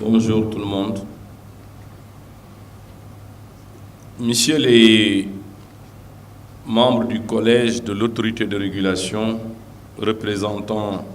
Bonjour tout le monde. Messieurs les membres du collège de l'autorité de régulation représentant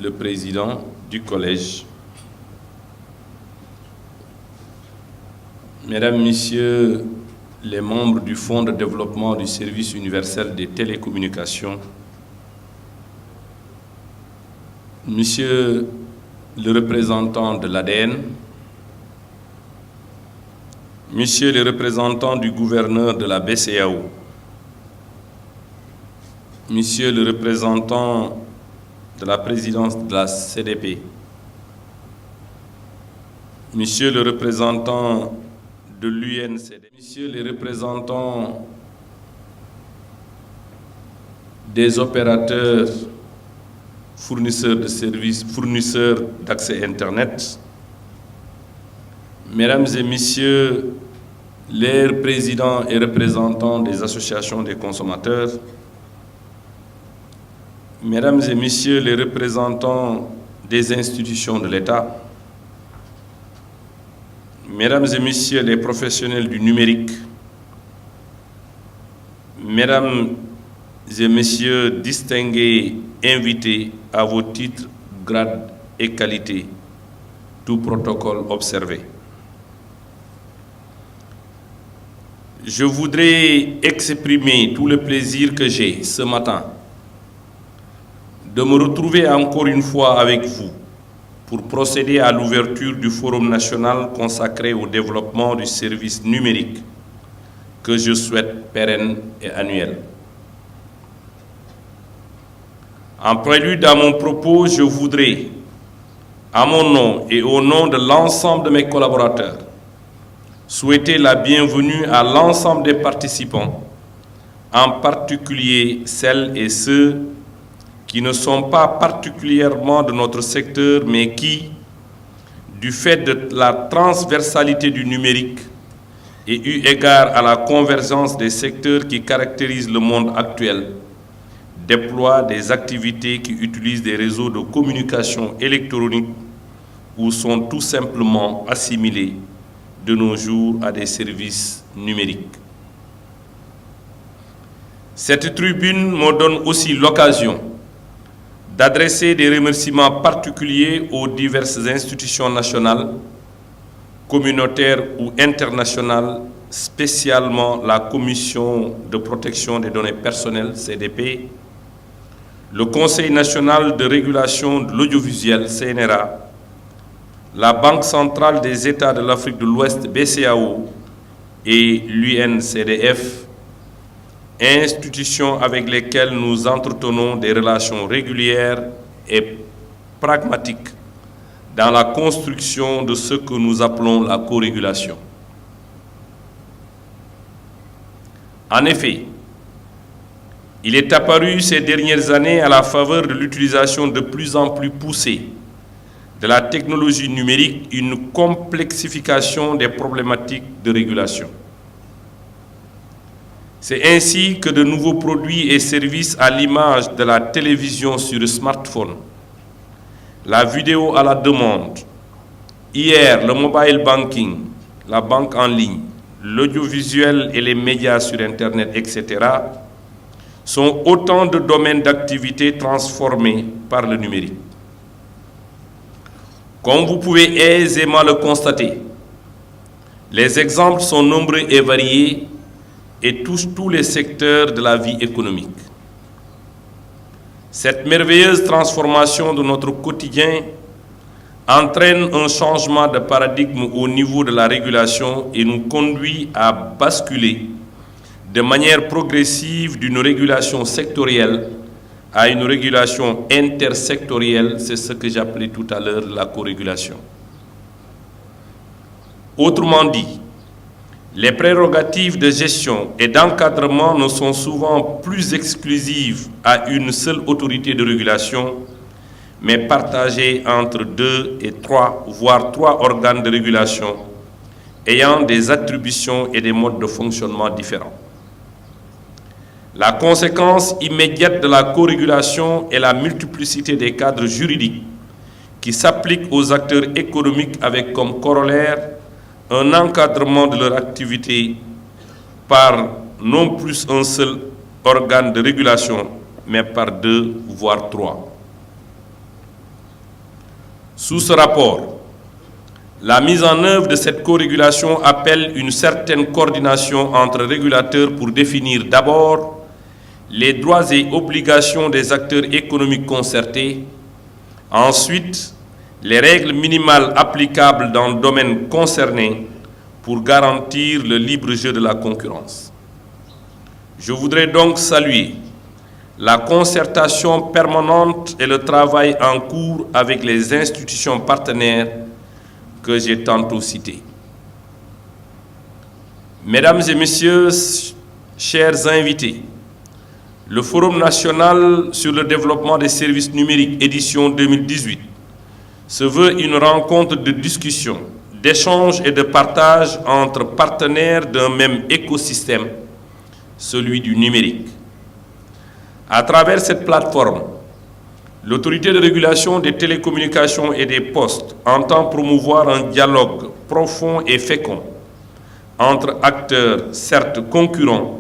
le président du collège, Mesdames, Messieurs les membres du Fonds de développement du service universel des télécommunications, Monsieur le représentant de l'ADN, Monsieur le représentant du gouverneur de la BCEAO, Monsieur le représentant de la présidence de la CDP, Monsieur le représentant de l'UNCD, Monsieur les représentants des opérateurs fournisseurs de services, fournisseurs d'accès Internet, Mesdames et Messieurs les présidents et représentants des associations des consommateurs, Mesdames et Messieurs les représentants des institutions de l'État, Mesdames et Messieurs les professionnels du numérique, Mesdames et Messieurs distingués invités à vos titres, grades et qualités, tout protocole observé. Je voudrais exprimer tout le plaisir que j'ai ce matin de me retrouver encore une fois avec vous pour procéder à l'ouverture du Forum national consacré au développement du service numérique que je souhaite pérenne et annuel. En prélude à mon propos, je voudrais, à mon nom et au nom de l'ensemble de mes collaborateurs, souhaiter la bienvenue à l'ensemble des participants, en particulier celles et ceux qui ne sont pas particulièrement de notre secteur, mais qui, du fait de la transversalité du numérique et eu égard à la convergence des secteurs qui caractérisent le monde actuel, déploient des activités qui utilisent des réseaux de communication électronique ou sont tout simplement assimilés de nos jours à des services numériques. Cette tribune me donne aussi l'occasion d'adresser des remerciements particuliers aux diverses institutions nationales, communautaires ou internationales, spécialement la Commission de protection des données personnelles, CDP, le Conseil national de régulation de l'audiovisuel, CNRA, la Banque centrale des États de l'Afrique de l'Ouest, BCEAO, et l'UNCDF, institutions avec lesquelles nous entretenons des relations régulières et pragmatiques dans la construction de ce que nous appelons la co-régulation. En effet, il est apparu ces dernières années, à la faveur de l'utilisation de plus en plus poussée de la technologie numérique, une complexification des problématiques de régulation. C'est ainsi que de nouveaux produits et services à l'image de la télévision sur smartphone, la vidéo à la demande, hier le mobile banking, la banque en ligne, l'audiovisuel et les médias sur Internet, etc., sont autant de domaines d'activité transformés par le numérique. Comme vous pouvez aisément le constater, les exemples sont nombreux et variés et touchent tous les secteurs de la vie économique. Cette merveilleuse transformation de notre quotidien entraîne un changement de paradigme au niveau de la régulation et nous conduit à basculer de manière progressive d'une régulation sectorielle à une régulation intersectorielle, c'est ce que j'appelais tout à l'heure la co-régulation. Autrement dit, les prérogatives de gestion et d'encadrement ne sont souvent plus exclusives à une seule autorité de régulation, mais partagées entre 2 et 3, voire 3 organes de régulation ayant des attributions et des modes de fonctionnement différents. La conséquence immédiate de la co-régulation est la multiplicité des cadres juridiques qui s'applique aux acteurs économiques avec comme corollaire un encadrement de leur activité par non plus un seul organe de régulation, mais par 2 voire 3. Sous ce rapport, la mise en œuvre de cette co-régulation appelle une certaine coordination entre régulateurs pour définir d'abord les droits et obligations des acteurs économiques concertés, ensuite les règles minimales applicables dans le domaine concerné pour garantir le libre jeu de la concurrence. Je voudrais donc saluer la concertation permanente et le travail en cours avec les institutions partenaires que j'ai tantôt cités. Mesdames et messieurs, chers invités, le Forum national sur le développement des services numériques édition 2018 se veut une rencontre de discussion, d'échange et de partage entre partenaires d'un même écosystème, celui du numérique. À travers cette plateforme, l'autorité de régulation des télécommunications et des postes entend promouvoir un dialogue profond et fécond entre acteurs, certes concurrents,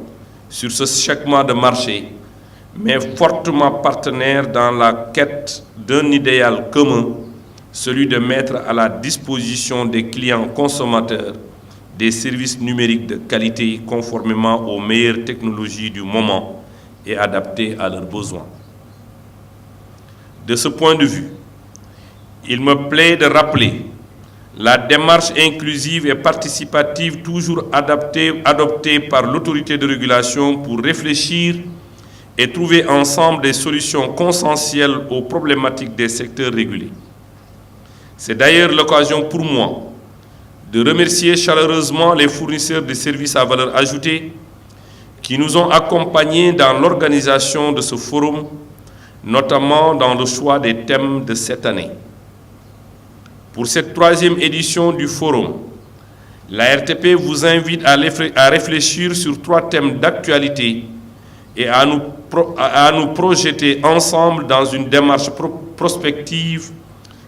sur ce segment de marché, mais fortement partenaires dans la quête d'un idéal commun, celui de mettre à la disposition des clients consommateurs des services numériques de qualité conformément aux meilleures technologies du moment et adaptés à leurs besoins. De ce point de vue, il me plaît de rappeler la démarche inclusive et participative toujours adoptée par l'autorité de régulation pour réfléchir et trouver ensemble des solutions consensuelles aux problématiques des secteurs régulés. C'est d'ailleurs l'occasion pour moi de remercier chaleureusement les fournisseurs de services à valeur ajoutée qui nous ont accompagnés dans l'organisation de ce forum, notamment dans le choix des thèmes de cette année. Pour cette 3e édition du forum, la RTP vous invite à réfléchir sur 3 thèmes d'actualité et à nous projeter ensemble dans une démarche prospective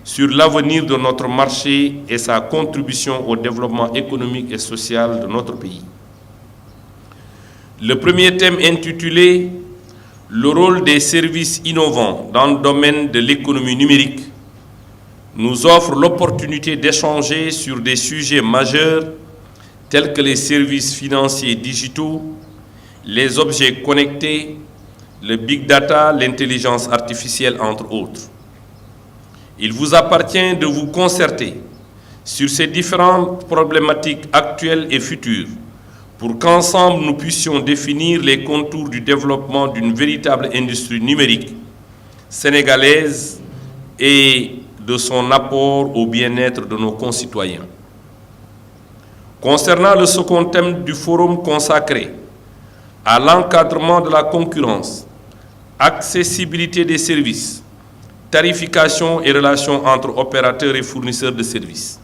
sur l'avenir de notre marché et sa contribution au développement économique et social de notre pays. Le premier thème intitulé « Le rôle des services innovants dans le domaine de l'économie numérique » nous offre l'opportunité d'échanger sur des sujets majeurs tels que les services financiers digitaux, les objets connectés, le big data, l'intelligence artificielle, entre autres. Il vous appartient de vous concerter sur ces différentes problématiques actuelles et futures pour qu'ensemble nous puissions définir les contours du développement d'une véritable industrie numérique sénégalaise et de son apport au bien-être de nos concitoyens. Concernant le second thème du forum consacré à l'encadrement de la concurrence, accessibilité des services, tarification et relations entre opérateurs et fournisseurs de services.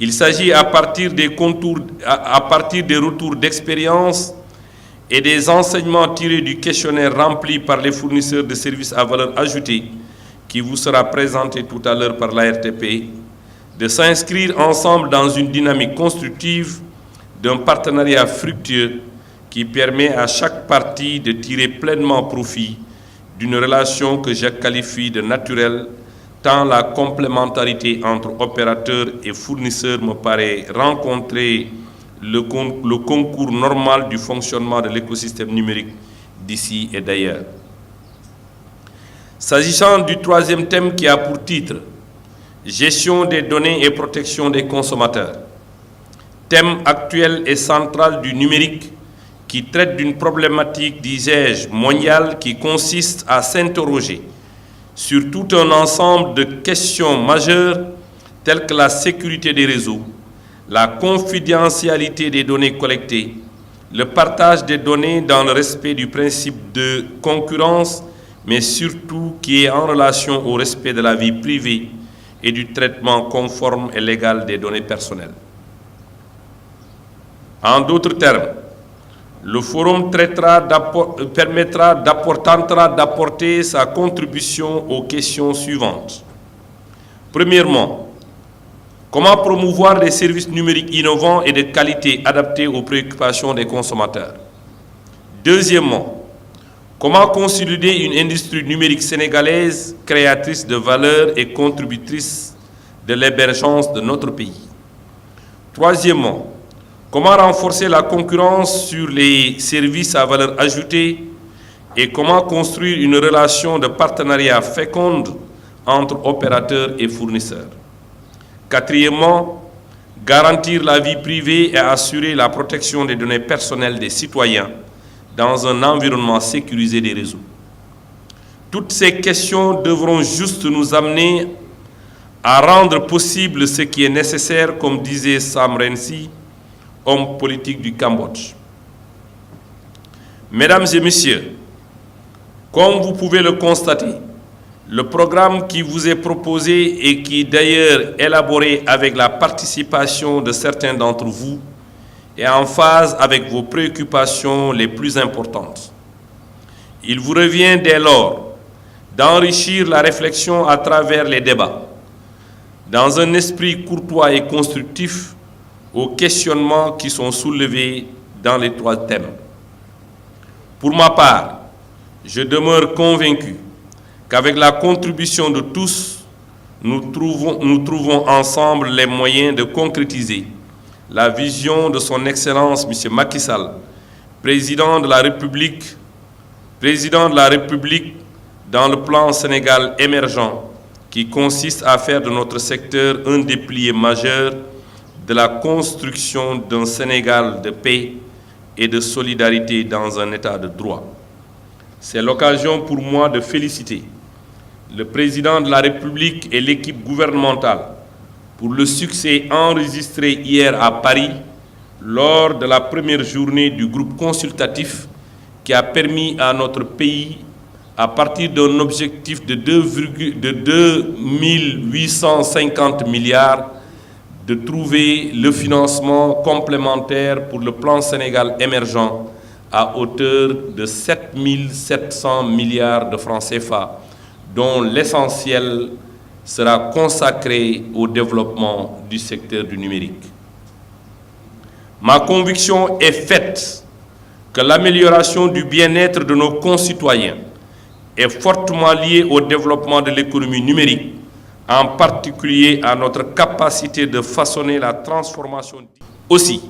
Il s'agit à partir des retours d'expérience et des enseignements tirés du questionnaire rempli par les fournisseurs de services à valeur ajoutée qui vous sera présenté tout à l'heure par la RTP, de s'inscrire ensemble dans une dynamique constructive d'un partenariat fructueux qui permet à chaque partie de tirer pleinement profit d'une relation que je qualifie de naturelle, tant la complémentarité entre opérateurs et fournisseurs me paraît rencontrer le concours normal du fonctionnement de l'écosystème numérique d'ici et d'ailleurs. S'agissant du 3e thème qui a pour titre « Gestion des données et protection des consommateurs », thème actuel et central du numérique qui traite d'une problématique, disais-je, mondiale qui consiste à s'interroger sur tout un ensemble de questions majeures telles que la sécurité des réseaux, la confidentialité des données collectées, le partage des données dans le respect du principe de concurrence, mais surtout qui est en relation au respect de la vie privée et du traitement conforme et légal des données personnelles. En d'autres termes, le forum tentera d'apporter sa contribution aux questions suivantes. Premièrement, comment promouvoir des services numériques innovants et de qualité adaptés aux préoccupations des consommateurs? Deuxièmement, comment consolider une industrie numérique sénégalaise créatrice de valeur et contributrice de l'émergence de notre pays? Troisièmement, comment renforcer la concurrence sur les services à valeur ajoutée et comment construire une relation de partenariat féconde entre opérateurs et fournisseurs? Quatrièmement, garantir la vie privée et assurer la protection des données personnelles des citoyens dans un environnement sécurisé des réseaux. Toutes ces questions devront juste nous amener à rendre possible ce qui est nécessaire, comme disait Sam Rainsy, homme politique du Cambodge. Mesdames et messieurs, comme vous pouvez le constater, le programme qui vous est proposé et qui est d'ailleurs élaboré avec la participation de certains d'entre vous est en phase avec vos préoccupations les plus importantes. Il vous revient dès lors d'enrichir la réflexion à travers les débats, dans un esprit courtois et constructif aux questionnements qui sont soulevés dans les trois thèmes. Pour ma part, je demeure convaincu qu'avec la contribution de tous, nous trouvons ensemble les moyens de concrétiser la vision de son Excellence M. Macky Sall, président de la République dans le plan Sénégal émergent, qui consiste à faire de notre secteur un des piliers majeurs de la construction d'un Sénégal de paix et de solidarité dans un état de droit. C'est l'occasion pour moi de féliciter le président de la République et l'équipe gouvernementale pour le succès enregistré hier à Paris lors de la première journée du groupe consultatif qui a permis à notre pays, à partir d'un objectif de 2 850 milliards, de trouver le financement complémentaire pour le plan Sénégal émergent à hauteur de 7 700 milliards de francs CFA, dont l'essentiel sera consacré au développement du secteur du numérique. Ma conviction est faite que l'amélioration du bien-être de nos concitoyens est fortement liée au développement de l'économie numérique, en particulier à notre capacité de façonner la transformation. Aussi,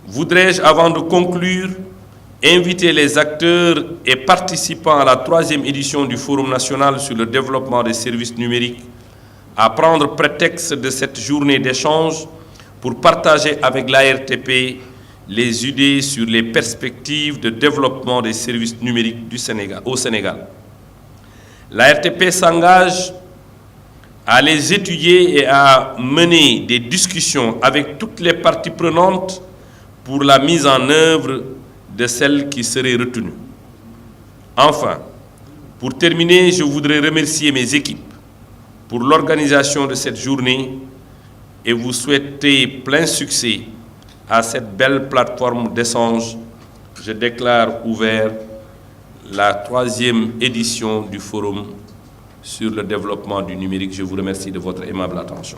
voudrais-je, avant de conclure, inviter les acteurs et participants à la 3e édition du Forum national sur le développement des services numériques à prendre prétexte de cette journée d'échange pour partager avec l'ARTP les idées sur les perspectives de développement des services numériques au Sénégal. L'ARTP s'engage à les étudier et à mener des discussions avec toutes les parties prenantes pour la mise en œuvre de celles qui seraient retenues. Enfin, pour terminer, je voudrais remercier mes équipes pour l'organisation de cette journée et vous souhaiter plein succès à cette belle plateforme d'échange. Je déclare ouvert la 3e édition du Forum sur le développement du numérique. Je vous remercie de votre aimable attention.